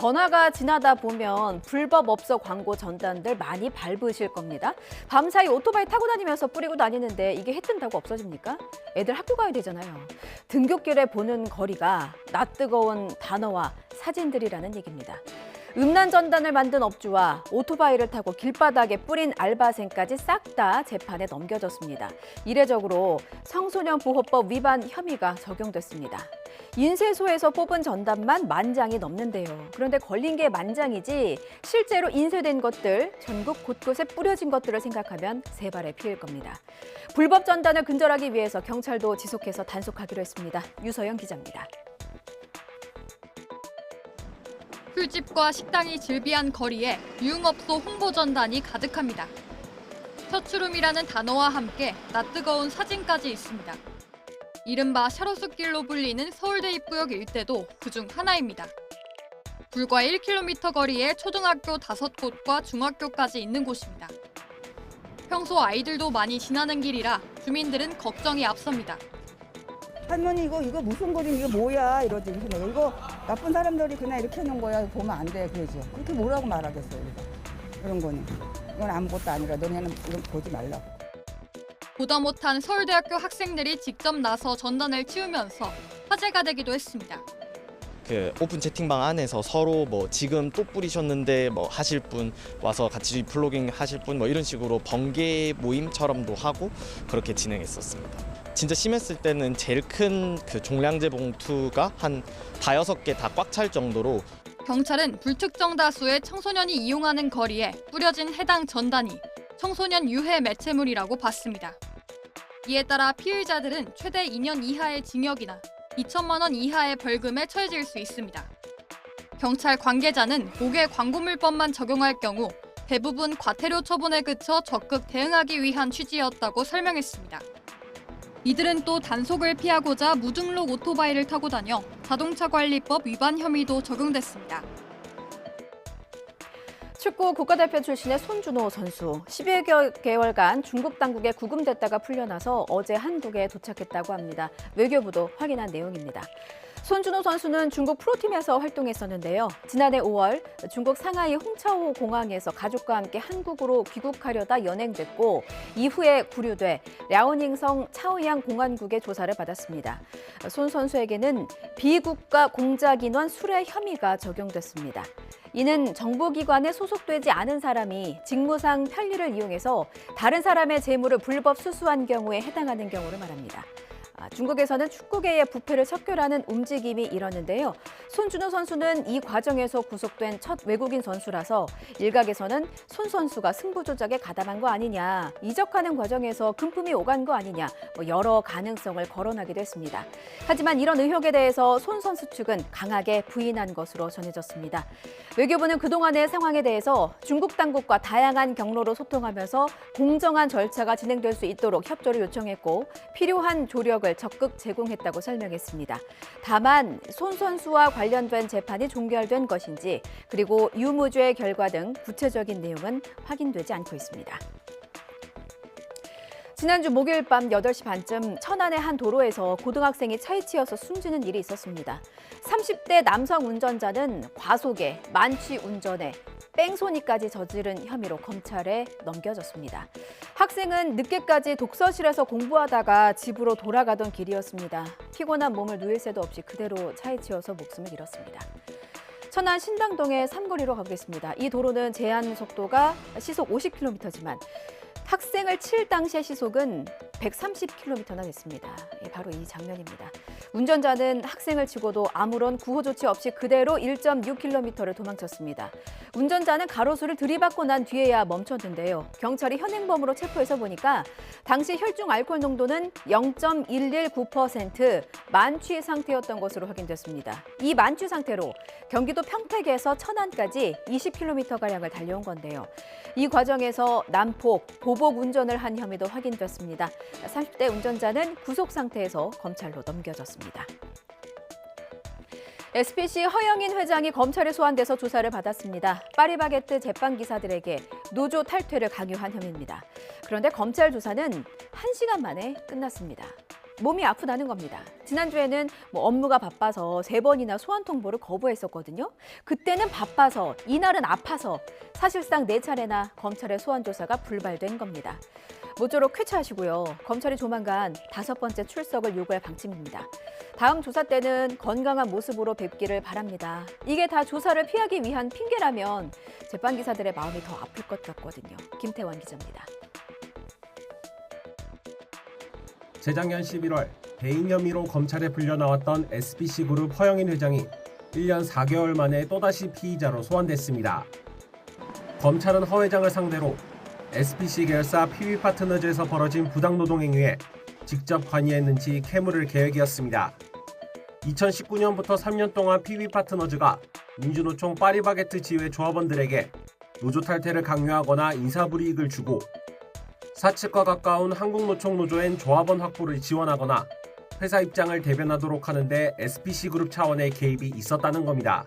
번화가 지나다 보면 불법 업소 광고 전단들 많이 밟으실 겁니다. 밤사이 오토바이 타고 다니면서 뿌리고 다니는데 이게 해 뜬다고 없어집니까? 애들 학교 가야 되잖아요. 등굣길에 보는 거리가 낯뜨거운 단어와 사진들이라는 얘기입니다. 음란 전단을 만든 업주와 오토바이를 타고 길바닥에 뿌린 알바생까지 싹 다 재판에 넘겨졌습니다. 이례적으로 청소년 보호법 위반 혐의가 적용됐습니다. 인쇄소에서 뽑은 전단만 10,000장이 넘는데요. 그런데 걸린 게 10,000장이지 실제로 인쇄된 것들, 전국 곳곳에 뿌려진 것들을 생각하면 세 발의 피해일 겁니다. 불법 전단을 근절하기 위해서 경찰도 지속해서 단속하기로 했습니다. 유서영 기자입니다. 술집과 식당이 즐비한 거리에 유흥업소 홍보 전단이 가득합니다. 셔츠룸이라는 단어와 함께 낯뜨거운 사진까지 있습니다. 이른바 샤로숫길로 불리는 서울대 입구역 일대도 그중 하나입니다. 불과 1km 거리에 초등학교 5곳과 중학교까지 있는 곳입니다. 평소 아이들도 많이 지나는 길이라 주민들은 걱정이 앞섭니다. 할머니 이거 무슨 거리 이거 뭐야 이러지. 그래서 이거 나쁜 사람들이 그냥 이렇게 해놓은 거야. 보면 안 돼 그러지. 그렇게 뭐라고 말하겠어요. 이런 거는. 이건 아무것도 아니라 너네는 이건 보지 말라고. 보다 못한 서울대학교 학생들이 직접 나서 전단을 치우면서 화제가 되기도 했습니다. 그 오픈 채팅방 안에서 서로 뭐 지금 또 뿌리셨는데 뭐 하실 분 와서 같이 플로깅 하실 분 뭐 이런 식으로 번개 모임처럼도 하고 그렇게 진행했었습니다. 진짜 심했을 때는 제일 큰 그 종량제 봉투가 한 5-6개 다 꽉 찰 정도로. 경찰은 불특정 다수의 청소년이 이용하는 거리에 뿌려진 해당 전단이 청소년 유해 매체물이라고 봤습니다. 이에 따라 피의자들은 최대 2년 이하의 징역이나 2천만 원 이하의 벌금에 처해질 수 있습니다. 경찰 관계자는 목의 광고물법만 적용할 경우 대부분 과태료 처분에 그쳐 적극 대응하기 위한 취지였다고 설명했습니다. 이들은 또 단속을 피하고자 무등록 오토바이를 타고 다녀 자동차관리법 위반 혐의도 적용됐습니다. 축구 국가대표 출신의 손준호 선수, 11개월간 중국 당국에 구금됐다가 풀려나서 어제 한국에 도착했다고 합니다. 외교부도 확인한 내용입니다. 손준호 선수는 중국 프로팀에서 활동했었는데요. 지난해 5월 중국 상하이 홍차오 공항에서 가족과 함께 한국으로 귀국하려다 연행됐고 이후에 구류돼 랴오닝성 차오양 공안국의 조사를 받았습니다. 손 선수에게는 비국가 공작인원 수뢰 혐의가 적용됐습니다. 이는 정보기관에 소속되지 않은 사람이 직무상 편리를 이용해서 다른 사람의 재물을 불법 수수한 경우에 해당하는 경우를 말합니다. 중국에서는 축구계의 부패를 척결하는 움직임이 일었는데요. 손준호 선수는 이 과정에서 구속된 첫 외국인 선수라서 일각에서는 손 선수가 승부 조작에 가담한 거 아니냐, 이적하는 과정에서 금품이 오간 거 아니냐, 여러 가능성을 거론하기도 했습니다. 하지만 이런 의혹에 대해서 손 선수 측은 강하게 부인한 것으로 전해졌습니다. 외교부는 그동안의 상황에 대해서 중국 당국과 다양한 경로로 소통하면서 공정한 절차가 진행될 수 있도록 협조를 요청했고 필요한 조력을 적극 제공했다고 설명했습니다. 다만 손 선수와 관련된 재판이 종결된 것인지 그리고 유무죄의 결과 등 구체적인 내용은 확인되지 않고 있습니다. 지난주 목요일 밤 8시 반쯤 천안의 한 도로에서 고등학생이 차에 치여서 숨지는 일이 있었습니다. 30대 남성 운전자는 과속에 만취 운전에 뺑소니까지 저지른 혐의로 검찰에 넘겨졌습니다. 학생은 늦게까지 독서실에서 공부하다가 집으로 돌아가던 길이었습니다. 피곤한 몸을 누일 새도 없이 그대로 차에 치여서 목숨을 잃었습니다. 천안 신당동의 삼거리로 가보겠습니다. 이 도로는 제한 속도가 시속 50km지만 학생을 칠 당시의 시속은 130km나 됐습니다. 바로 이 장면입니다. 운전자는 학생을 치고도 아무런 구호 조치 없이 그대로 1.6km를 도망쳤습니다. 운전자는 가로수를 들이받고 난 뒤에야 멈췄는데요. 경찰이 현행범으로 체포해서 보니까 당시 혈중 알코올 농도는 0.119% 만취 상태였던 것으로 확인됐습니다. 이 만취 상태로 경기도 평택에서 천안까지 20km가량을 달려온 건데요. 이 과정에서 난폭, 보복 운전을 한 혐의도 확인됐습니다. 30대 운전자는 구속 상태에서 검찰로 넘겨졌습니다. SPC 허영인 회장이 검찰에 소환돼서 조사를 받았습니다. 파리바게뜨 제빵 기사들에게 노조 탈퇴를 강요한 혐의입니다. 그런데 검찰 조사는 1시간 만에 끝났습니다. 몸이 아프다는 겁니다. 지난주에는 업무가 바빠서 3번이나 소환 통보를 거부했었거든요. 그때는 바빠서, 이날은 아파서 사실상 4차례나 검찰의 소환 조사가 불발된 겁니다. 모쪼록 쾌차하시고요. 검찰이 조만간 5번째 출석을 요구할 방침입니다. 다음 조사 때는 건강한 모습으로 뵙기를 바랍니다. 이게 다 조사를 피하기 위한 핑계라면 재판기사들의 마음이 더 아플 것 같거든요. 김태원 기자입니다. 재작년 11월 배임 혐의로 검찰에 불려나왔던 SBC그룹 허영인 회장이 1년 4개월 만에 또다시 피의자로 소환됐습니다. 검찰은 허 회장을 상대로 SBC 계열사 PB파트너즈에서 벌어진 부당노동 행위에 직접 관여했는지 캐물을 계획이었습니다. 2019년부터 3년 동안 PB파트너즈가 민주노총 파리바게트 지회 조합원들에게 노조 탈퇴를 강요하거나 인사불이익을 주고 사측과 가까운 한국노총 노조엔 조합원 확보를 지원하거나 회사 입장을 대변하도록 하는데 SBC그룹 차원의 개입이 있었다는 겁니다.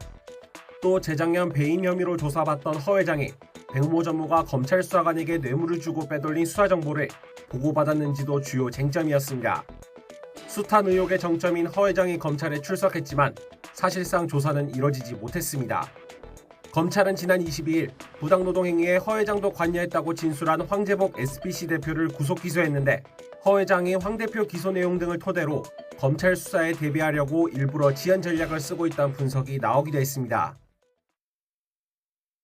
또 재작년 배임 혐의로 조사받던 허 회장이 백모 전무가 검찰 수사관에게 뇌물을 주고 빼돌린 수사 정보를 보고받았는지도 주요 쟁점이었습니다. 숱한 의혹의 정점인 허 회장이 검찰에 출석했지만 사실상 조사는 이뤄지지 못했습니다. 검찰은 지난 22일 부당노동 행위에 허 회장도 관여했다고 진술한 황재복 SBC 대표를 구속 기소했는데 허 회장이 황 대표 기소 내용 등을 토대로 검찰 수사에 대비하려고 일부러 지연 전략을 쓰고 있다는 분석이 나오기도 했습니다.